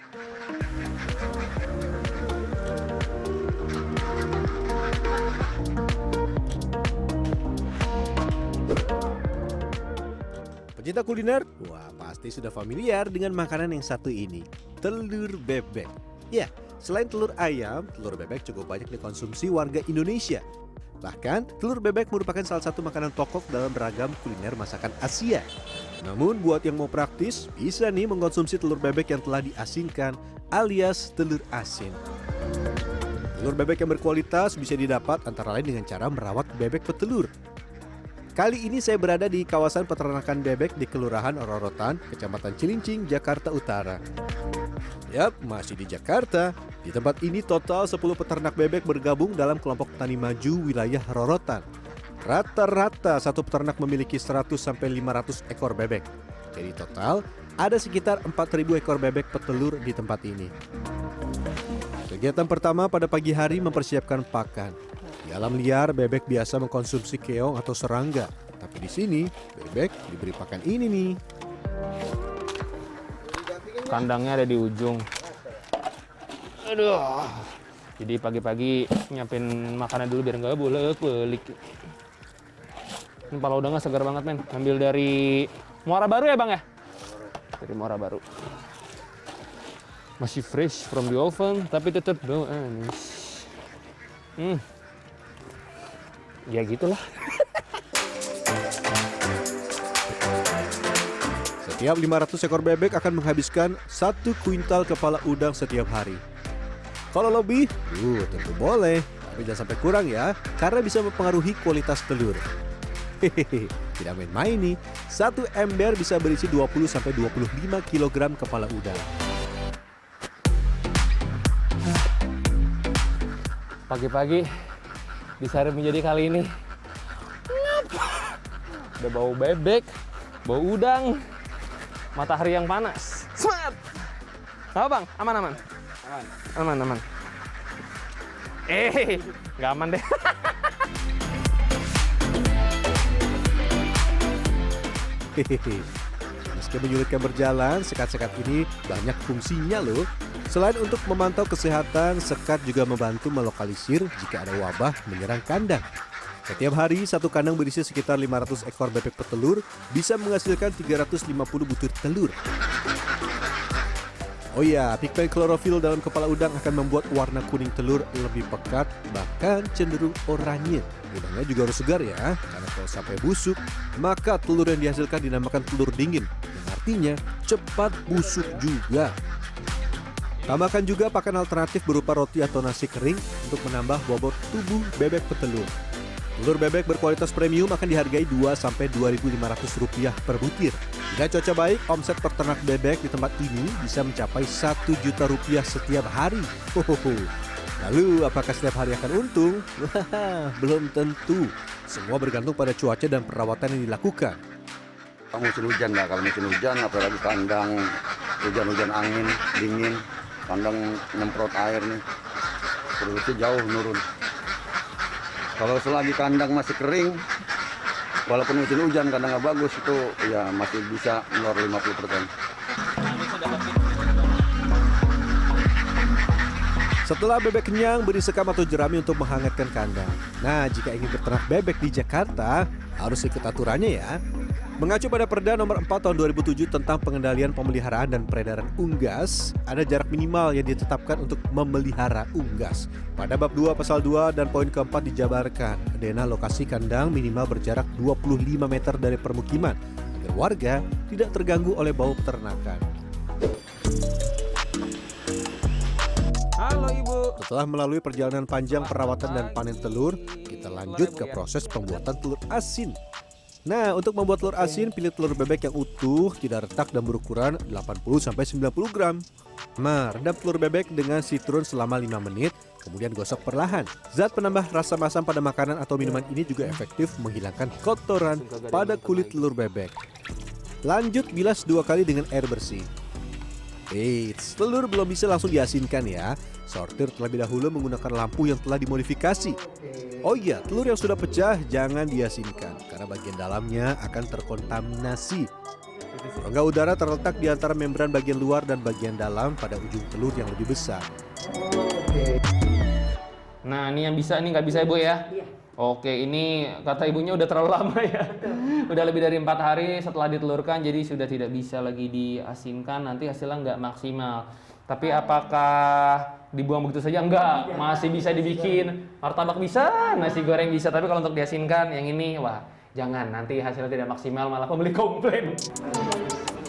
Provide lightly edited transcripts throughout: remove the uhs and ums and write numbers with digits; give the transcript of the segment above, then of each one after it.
Pecinta kuliner, wah pasti sudah familiar dengan makanan yang satu ini, telur bebek. Ya, selain telur ayam, telur bebek cukup banyak dikonsumsi warga Indonesia. Bahkan, telur bebek merupakan salah satu makanan pokok dalam beragam kuliner masakan Asia. Namun, buat yang mau praktis, bisa nih mengkonsumsi telur bebek yang telah diasinkan, alias telur asin. Telur bebek yang berkualitas bisa didapat antara lain dengan cara merawat bebek petelur. Kali ini saya berada di kawasan peternakan bebek di Kelurahan Rorotan, Kecamatan Cilincing, Jakarta Utara. Yap, masih di Jakarta. Di tempat ini total 10 peternak bebek bergabung dalam kelompok tani maju wilayah Rorotan. Rata-rata satu peternak memiliki 100-500 ekor bebek. Jadi total ada sekitar 4.000 ekor bebek petelur di tempat ini. Kegiatan pertama pada pagi hari mempersiapkan pakan. Di alam liar, bebek biasa mengkonsumsi keong atau serangga. Tapi di sini, bebek diberi pakan ini nih. Kandangnya ada di ujung. Aduh. Jadi pagi-pagi nyiapin makanan dulu biar nggak bolak-balik. Ini pala udangnya segar banget, men. Ambil dari Muara Baru ya, Bang ya? Dari Muara Baru. Masih fresh from the oven, tapi tetap bau anis. Ya gitulah. Setiap 500 ekor bebek akan menghabiskan 1 kuintal kepala udang setiap hari. Kalau lebih, tentu boleh. Tapi jangan sampai kurang ya, karena bisa mempengaruhi kualitas telur. Hehehe, tidak main-main nih. 1 ember bisa berisi 20-25 kg kepala udang. Pagi-pagi disari menjadi kali ini. Udah bau bebek, bau udang, matahari yang panas. Semangat! Apa Bang? Aman? Aman. Nggak aman deh. Hehehe. Meski menyulitkan berjalan, sekat-sekat ini banyak fungsinya loh. Selain untuk memantau kesehatan, sekat juga membantu melokalisir jika ada wabah menyerang kandang. Setiap hari, satu kandang berisi sekitar 500 ekor bebek petelur, bisa menghasilkan 350 butir telur. Oh iya, pigmen klorofil dalam kepala udang akan membuat warna kuning telur lebih pekat, bahkan cenderung oranye. Udangnya juga harus segar ya, karena kalau sampai busuk, maka telur yang dihasilkan dinamakan telur dingin, yang artinya cepat busuk juga. Tambahkan juga pakan alternatif berupa roti atau nasi kering untuk menambah bobot tubuh bebek petelur. Telur bebek berkualitas premium akan dihargai Rp2.500 per butir. Jika cuaca baik, omset peternak bebek di tempat ini bisa mencapai Rp1.000.000 setiap hari. Hohoho. Lalu, apakah setiap hari akan untung? Wah, belum tentu. Semua bergantung pada cuaca dan perawatan yang dilakukan. Musim hujan lah, kalau musim hujan apalagi kandang hujan-hujan angin, dingin, kandang nyemprot air nih, produksi jauh menurun. Kalau selagi kandang masih kering, walaupun musim hujan kandang nggak bagus, itu ya masih bisa menurun 50%. Setelah bebek kenyang, beri sekam atau jerami untuk menghangatkan kandang. Nah, jika ingin beternak bebek di Jakarta, harus ikut aturannya ya. Mengacu pada Perda Nomor 4 Tahun 2007 tentang pengendalian pemeliharaan dan peredaran unggas, ada jarak minimal yang ditetapkan untuk memelihara unggas. Pada bab 2 pasal 2 dan poin keempat dijabarkan, dena lokasi kandang minimal berjarak 25 meter dari permukiman, agar warga tidak terganggu oleh bau peternakan. Halo Ibu. Setelah melalui perjalanan panjang perawatan dan panen telur, kita lanjut ke proses pembuatan telur asin. Nah, untuk membuat telur asin, pilih telur bebek yang utuh, tidak retak dan berukuran 80-90 gram. Nah, rendam telur bebek dengan sitron selama 5 menit, kemudian gosok perlahan. Zat penambah rasa masam pada makanan atau minuman ini juga efektif menghilangkan kotoran pada kulit telur bebek. Lanjut bilas 2 kali dengan air bersih. Eits, telur belum bisa langsung diasinkan ya. Sortir terlebih dahulu menggunakan lampu yang telah dimodifikasi. Oh iya, telur yang sudah pecah jangan diasinkan karena bagian dalamnya akan terkontaminasi. Rongga udara terletak di antara membran bagian luar dan bagian dalam pada ujung telur yang lebih besar. Nah, ini yang bisa, ini nggak bisa Ibu ya? Iya. Oke, ini kata ibunya udah terlalu lama ya. Udah lebih dari 4 hari setelah ditelurkan, jadi sudah tidak bisa lagi diasinkan, nanti hasilnya nggak maksimal. Tapi apakah dibuang begitu saja? Enggak, masih bisa dibikin. Martabak bisa, nasi goreng bisa, tapi kalau untuk diasinkan yang ini, wah jangan, nanti hasilnya tidak maksimal, malah pembeli komplain.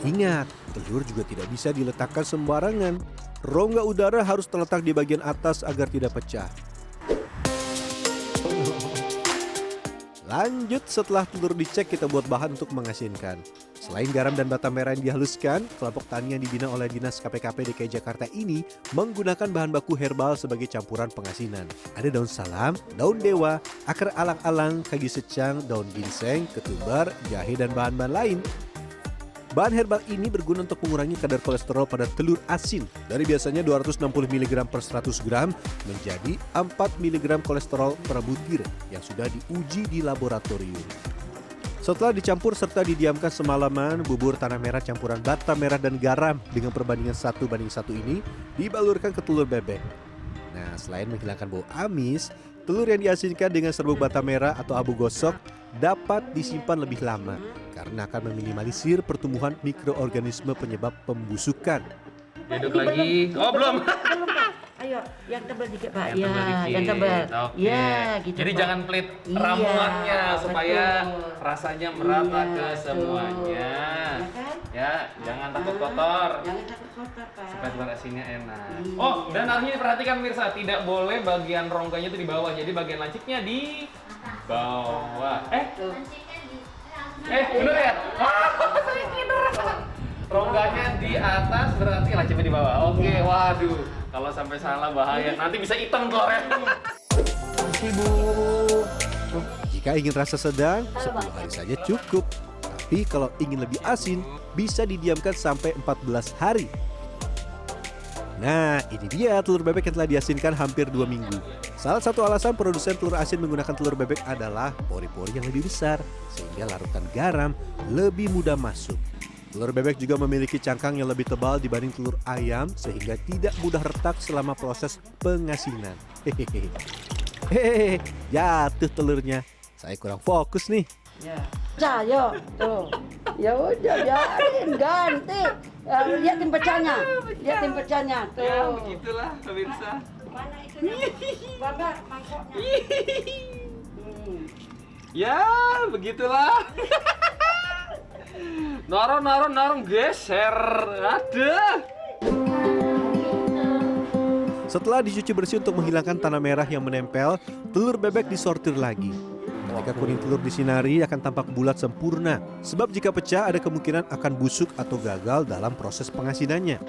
Ingat, telur juga tidak bisa diletakkan sembarangan. Rongga udara harus terletak di bagian atas agar tidak pecah. Lanjut, setelah telur dicek, kita buat bahan untuk mengasinkan. Selain garam dan bata merah yang dihaluskan, kelompok tani yang dibina oleh Dinas KPKP DKI Jakarta ini menggunakan bahan baku herbal sebagai campuran pengasinan. Ada daun salam, daun dewa, akar alang-alang, kaki secang, daun ginseng, ketumbar, jahe, dan bahan-bahan lain. Bahan herbal ini berguna untuk mengurangi kadar kolesterol pada telur asin dari biasanya 260 mg per 100 gram menjadi 4 mg kolesterol per butir yang sudah diuji di laboratorium. Setelah dicampur serta didiamkan semalaman, bubur tanah merah campuran bata merah dan garam dengan perbandingan 1:1 ini dibalurkan ke telur bebek. Nah, selain menghilangkan bau amis, telur yang diasinkan dengan serbuk bata merah atau abu gosok dapat disimpan lebih lama karena akan meminimalisir pertumbuhan mikroorganisme penyebab pembusukan. Duduk lagi. Oh, belum. Belum, Pak. Ayo, yang tebal dikit, Pak. Yang tebal dikit. Yang tebal. Oke. Ya, gitu. Jadi Pak. jangan pelit Iya, ramuannya supaya betul. rasanya merata Iya, ke betul. semuanya. Ya kan? Ya, jangan takut kotor. Jangan takut kotor, Pak. Supaya telur asinnya enak. Iya. Oh, dan harusnya diperhatikan pemirsa, tidak boleh bagian rongkanya itu di bawah. Jadi bagian lancipnya di bawah. Tuh. Bener ya? Saya tidur. Rongganya di atas berarti lancipnya di bawah. Oke, waduh. Kalau sampai salah bahaya. Nanti bisa hitam telurnya. Jika ingin rasa sedang, 10 hari saja cukup. Tapi kalau ingin lebih asin, bisa didiamkan sampai 14 hari. Nah, ini dia telur bebek yang telah diasinkan hampir 2 minggu. Salah satu alasan produsen telur asin menggunakan telur bebek adalah pori-pori yang lebih besar, sehingga larutan garam lebih mudah masuk. Telur bebek juga memiliki cangkang yang lebih tebal dibanding telur ayam, sehingga tidak mudah retak selama proses pengasinan. Hehehe, jatuh telurnya. Saya kurang fokus nih. Ya. Yo, tuh. Ya udah biarin ganti. Lihatin pecahnya. Lihatin pecahnya. Tuh. Ya, begitulah pemirsa. Mana itu? Bapak mangkoknya. Ya, begitulah. Norong geser. Ada. Setelah dicuci bersih untuk menghilangkan tanah merah yang menempel, telur bebek disortir lagi. Ketika kuning telur disinari akan tampak bulat sempurna, sebab jika pecah ada kemungkinan akan busuk atau gagal dalam proses pengasinannya.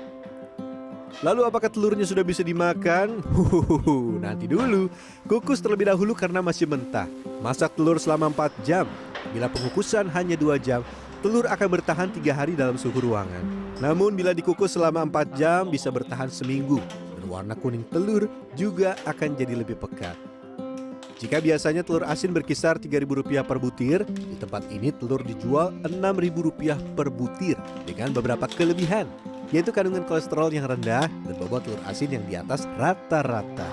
Lalu apakah telurnya sudah bisa dimakan? Nanti dulu. Kukus terlebih dahulu karena masih mentah. Masak telur selama 4 jam. Bila pengukusan hanya 2 jam, telur akan bertahan 3 hari dalam suhu ruangan. Namun bila dikukus selama 4 jam bisa bertahan seminggu. Dan warna kuning telur juga akan jadi lebih pekat. Jika biasanya telur asin berkisar Rp3.000 per butir, di tempat ini telur dijual Rp6.000 per butir dengan beberapa kelebihan, yaitu kandungan kolesterol yang rendah dan bobot telur asin yang di atas rata-rata.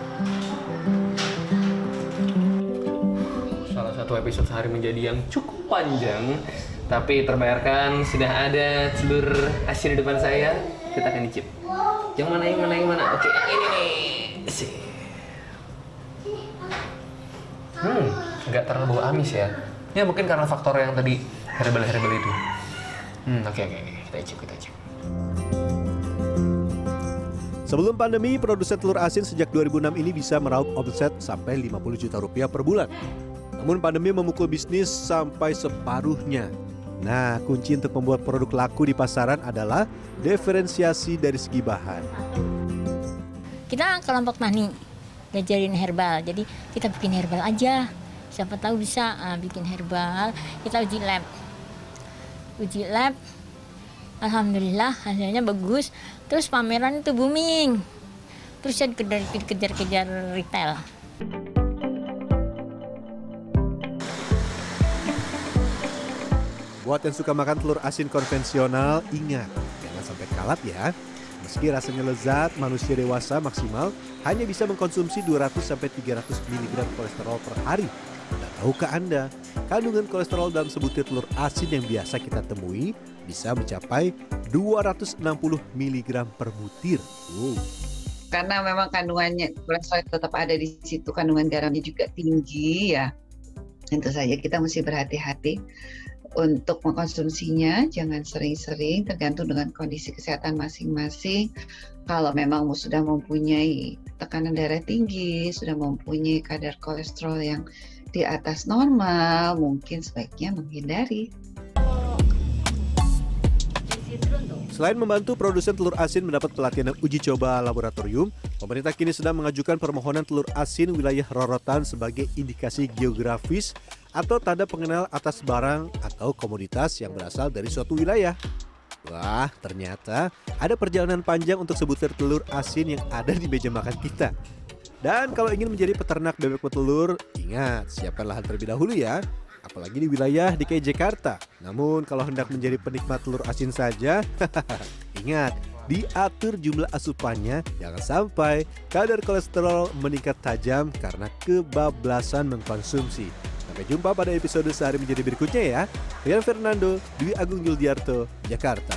Salah satu episode sehari menjadi yang cukup panjang, tapi terbayarkan sudah ada telur asin di depan saya. Kita akan icip. Yang mana? Oke, yang ini nih. Nggak terlalu bau amis ya. Ya mungkin karena faktor yang tadi herbal itu. Oke. Kita icip. Sebelum pandemi, produsen telur asin sejak 2006 ini bisa meraup omset sampai Rp50 juta per bulan. Namun pandemi memukul bisnis sampai separuhnya. Nah, kunci untuk membuat produk laku di pasaran adalah diferensiasi dari segi bahan. Kita kelompok tani ngajarin herbal, jadi kita bikin herbal aja. Siapa tahu bisa bikin herbal. Kita uji lab, alhamdulillah hasilnya bagus. Terus pameran itu booming, terus saya dikejar-kejar retail. Buat yang suka makan telur asin konvensional, ingat, jangan sampai kalap ya. Meski rasanya lezat, manusia dewasa maksimal hanya bisa mengkonsumsi 200-300 mg kolesterol per hari. Dan tahukah Anda, kandungan kolesterol dalam sebutir telur asin yang biasa kita temui bisa mencapai 260 mg per butir. Karena memang kandungannya kolesterol tetap ada di situ, kandungan garamnya juga tinggi ya. Tentu saja kita mesti berhati-hati untuk mengkonsumsinya, jangan sering-sering, tergantung dengan kondisi kesehatan masing-masing. Kalau memang sudah mempunyai tekanan darah tinggi, sudah mempunyai kadar kolesterol yang di atas normal, mungkin sebaiknya menghindari. Selain membantu produsen telur asin mendapat pelatihan dan uji coba laboratorium, pemerintah kini sedang mengajukan permohonan telur asin wilayah rorotan sebagai indikasi geografis atau tanda pengenal atas barang atau komoditas yang berasal dari suatu wilayah. Wah, ternyata ada perjalanan panjang untuk sebutir telur asin yang ada di meja makan kita. Dan kalau ingin menjadi peternak bebek petelur, ingat siapkan lahan terlebih dahulu ya. Apalagi di wilayah DKI Jakarta. Namun kalau hendak menjadi penikmat telur asin saja, ingat, diatur jumlah asupannya, jangan sampai kadar kolesterol meningkat tajam karena kebablasan mengkonsumsi. Sampai jumpa pada episode Sehari Menjadi berikutnya ya. Rian Fernando, Dwi Agung Yuldiarto, Jakarta.